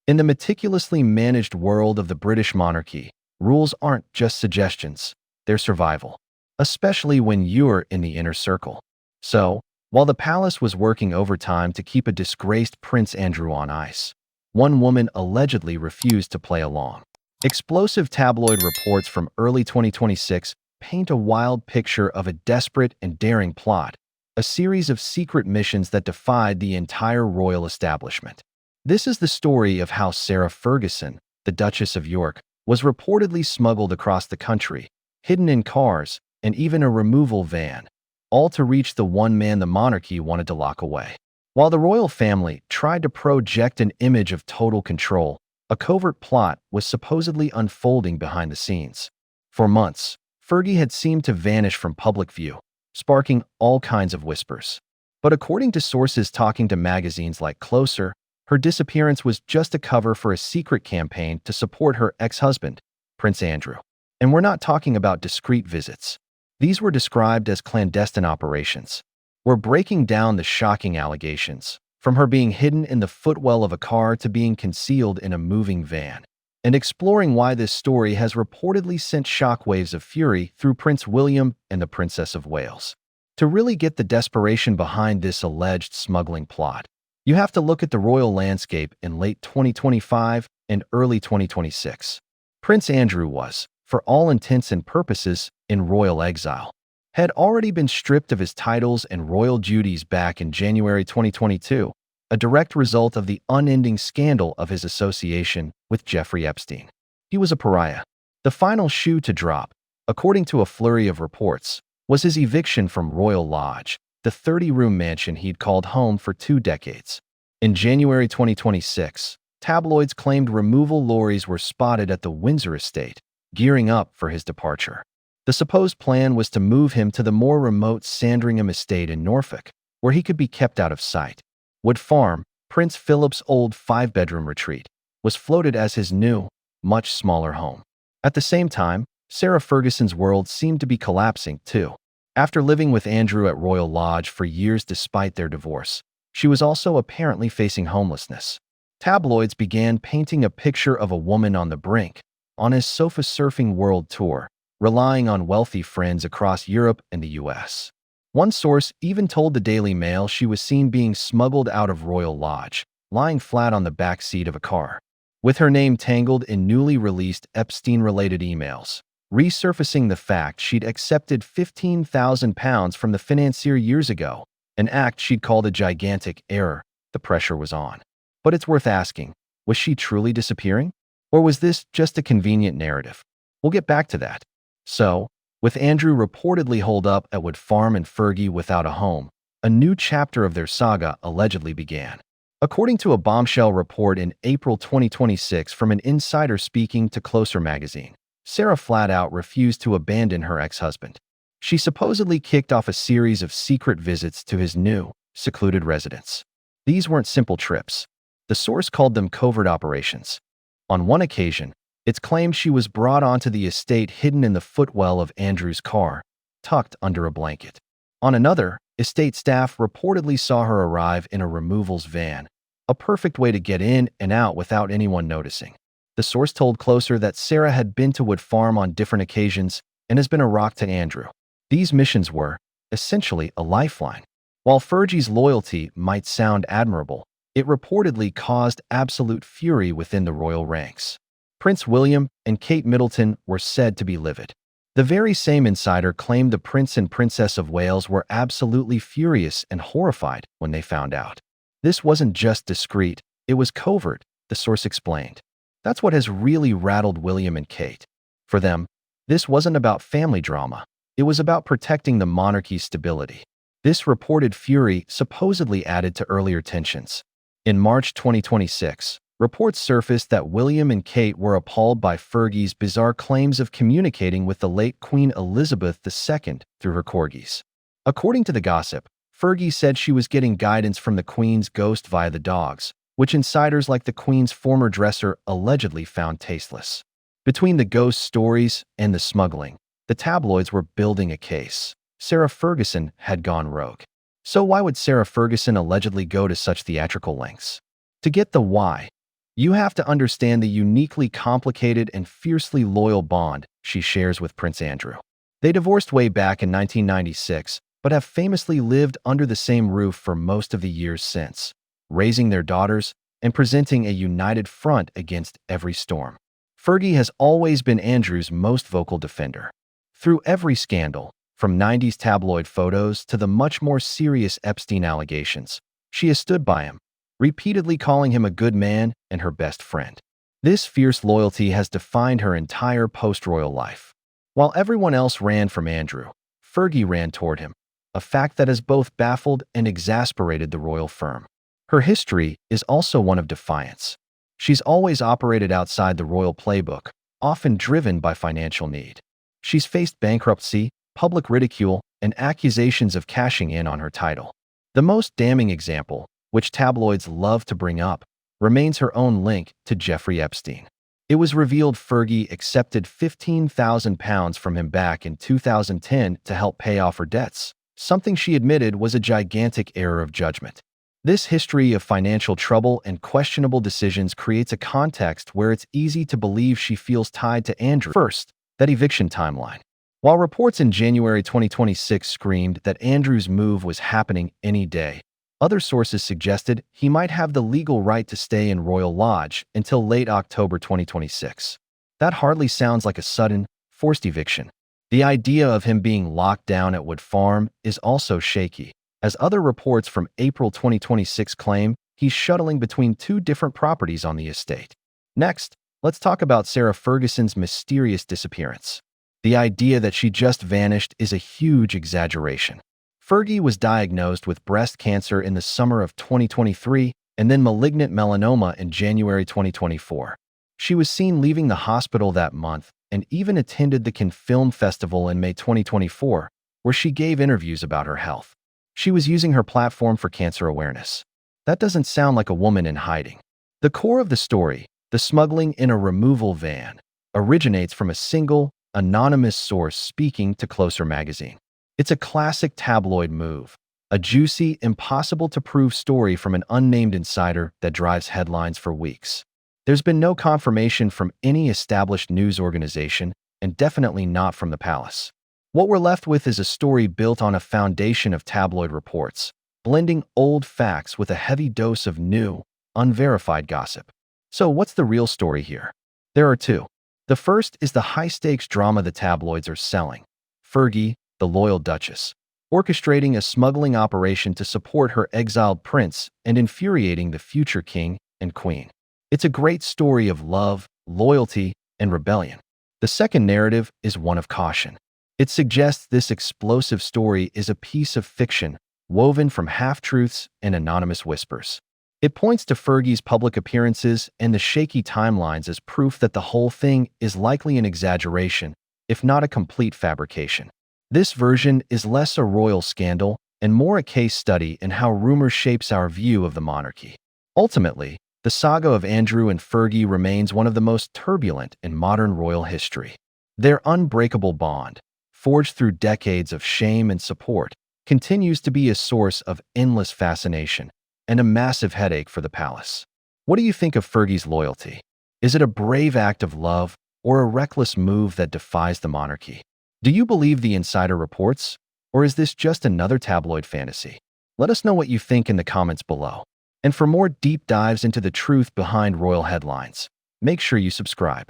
In the meticulously managed world of the British monarchy, rules aren't just suggestions, they're survival, especially when you're in the inner circle. So, while the palace was working overtime to keep a disgraced Prince Andrew on ice, one woman allegedly refused to play along. Explosive tabloid reports from early 2026 paint a wild picture of a desperate and daring plot, a series of secret missions that defied the entire royal establishment. This is the story of how Sarah Ferguson, the Duchess of York, was reportedly smuggled across the country, hidden in cars, and even a removal van, all to reach the one man the monarchy wanted to lock away. While the royal family tried to project an image of total control, a covert plot was supposedly unfolding behind the scenes. For months, Fergie had seemed to vanish from public view, sparking all kinds of whispers. But according to sources talking to magazines like Closer, her disappearance was just a cover for a secret campaign to support her ex-husband, Prince Andrew. And we're not talking about discreet visits. These were described as clandestine operations. We're breaking down the shocking allegations, from her being hidden in the footwell of a car to being concealed in a moving van, and exploring why this story has reportedly sent shockwaves of fury through Prince William and the Princess of Wales. To really get the desperation behind this alleged smuggling plot, you have to look at the royal landscape in late 2025 and early 2026. Prince Andrew was, for all intents and purposes, in royal exile. Had already been stripped of his titles and royal duties back in January 2022, a direct result of the unending scandal of his association with Jeffrey Epstein. He was a pariah. The final shoe to drop, according to a flurry of reports, was his eviction from Royal Lodge, the 30-room mansion he'd called home for 2 decades. In January 2026, tabloids claimed removal lorries were spotted at the Windsor estate, gearing up for his departure. The supposed plan was to move him to the more remote Sandringham estate in Norfolk, where he could be kept out of sight. Wood Farm, Prince Philip's old 5-bedroom retreat, was floated as his new, much smaller home. At the same time, Sarah Ferguson's world seemed to be collapsing too. After living with Andrew at Royal Lodge for years despite their divorce, she was also apparently facing homelessness. Tabloids began painting a picture of a woman on the brink, on his sofa surfing world tour, relying on wealthy friends across Europe and the US. One source even told the Daily Mail she was seen being smuggled out of Royal Lodge, lying flat on the back seat of a car, with her name tangled in newly released Epstein-related emails, resurfacing the fact she'd accepted £15,000 from the financier years ago, an act she'd called a gigantic error. The pressure was on. But it's worth asking, was she truly disappearing? Or was this just a convenient narrative? We'll get back to that. So, with Andrew reportedly holed up at Wood Farm and Fergie without a home, a new chapter of their saga allegedly began. According to a bombshell report in April 2026 from an insider speaking to Closer magazine, Sarah flat out refused to abandon her ex-husband. She supposedly kicked off a series of secret visits to his new, secluded residence. These weren't simple trips. The source called them covert operations. On one occasion, it's claimed she was brought onto the estate hidden in the footwell of Andrew's car, tucked under a blanket. On another, estate staff reportedly saw her arrive in a removals van, a perfect way to get in and out without anyone noticing. The source told Closer that Sarah had been to Wood Farm on different occasions and has been a rock to Andrew. These missions were, essentially, a lifeline. While Fergie's loyalty might sound admirable, it reportedly caused absolute fury within the royal ranks. Prince William and Kate Middleton were said to be livid. The very same insider claimed the Prince and Princess of Wales were absolutely furious and horrified when they found out. This wasn't just discreet, it was covert, the source explained. That's what has really rattled William and Kate. For them, this wasn't about family drama. It was about protecting the monarchy's stability. This reported fury supposedly added to earlier tensions. In March 2026, reports surfaced that William and Kate were appalled by Fergie's bizarre claims of communicating with the late Queen Elizabeth II through her corgis. According to the gossip, Fergie said she was getting guidance from the Queen's ghost via the dogs, which insiders like the Queen's former dresser allegedly found tasteless. Between the ghost stories and the smuggling, the tabloids were building a case. Sarah Ferguson had gone rogue. So why would Sarah Ferguson allegedly go to such theatrical lengths? To get the why, you have to understand the uniquely complicated and fiercely loyal bond she shares with Prince Andrew. They divorced way back in 1996, but have famously lived under the same roof for most of the years since, raising their daughters and presenting a united front against every storm. Fergie has always been Andrew's most vocal defender. Through every scandal, from 90s tabloid photos to the much more serious Epstein allegations, she has stood by him, repeatedly calling him a good man and her best friend. This fierce loyalty has defined her entire post-royal life. While everyone else ran from Andrew, Fergie ran toward him, a fact that has both baffled and exasperated the royal firm. Her history is also one of defiance. She's always operated outside the royal playbook, often driven by financial need. She's faced bankruptcy, public ridicule, and accusations of cashing in on her title. The most damning example, which tabloids love to bring up, remains her own link to Jeffrey Epstein. It was revealed Fergie accepted £15,000 from him back in 2010 to help pay off her debts, something she admitted was a gigantic error of judgment. This history of financial trouble and questionable decisions creates a context where it's easy to believe she feels tied to Andrew. First, that eviction timeline. While reports in January 2026 screamed that Andrew's move was happening any day, other sources suggested he might have the legal right to stay in Royal Lodge until late October 2026. That hardly sounds like a sudden, forced eviction. The idea of him being locked down at Wood Farm is also shaky, as other reports from April 2026 claim he's shuttling between two different properties on the estate. Next, let's talk about Sarah Ferguson's mysterious disappearance. The idea that she just vanished is a huge exaggeration. Fergie was diagnosed with breast cancer in the summer of 2023 and then malignant melanoma in January 2024. She was seen leaving the hospital that month and even attended the Cannes Film Festival in May 2024, where she gave interviews about her health. She was using her platform for cancer awareness. That doesn't sound like a woman in hiding. The core of the story, the smuggling in a removal van, originates from a single, anonymous source speaking to Closer magazine. It's a classic tabloid move, a juicy, impossible-to-prove story from an unnamed insider that drives headlines for weeks. There's been no confirmation from any established news organization, and definitely not from the palace. What we're left with is a story built on a foundation of tabloid reports, blending old facts with a heavy dose of new, unverified gossip. So what's the real story here? There are two. The first is the high-stakes drama the tabloids are selling. Fergie, the loyal duchess, orchestrating a smuggling operation to support her exiled prince and infuriating the future king and queen. It's a great story of love, loyalty, and rebellion. The second narrative is one of caution. It suggests this explosive story is a piece of fiction woven from half-truths and anonymous whispers. It points to Fergie's public appearances and the shaky timelines as proof that the whole thing is likely an exaggeration, if not a complete fabrication. This version is less a royal scandal and more a case study in how rumor shapes our view of the monarchy. Ultimately, the saga of Andrew and Fergie remains one of the most turbulent in modern royal history. Their unbreakable bond, forged through decades of shame and support, continues to be a source of endless fascination and a massive headache for the palace. What do you think of Fergie's loyalty? Is it a brave act of love or a reckless move that defies the monarchy? Do you believe the insider reports, or is this just another tabloid fantasy? Let us know what you think in the comments below. And for more deep dives into the truth behind royal headlines, make sure you subscribe.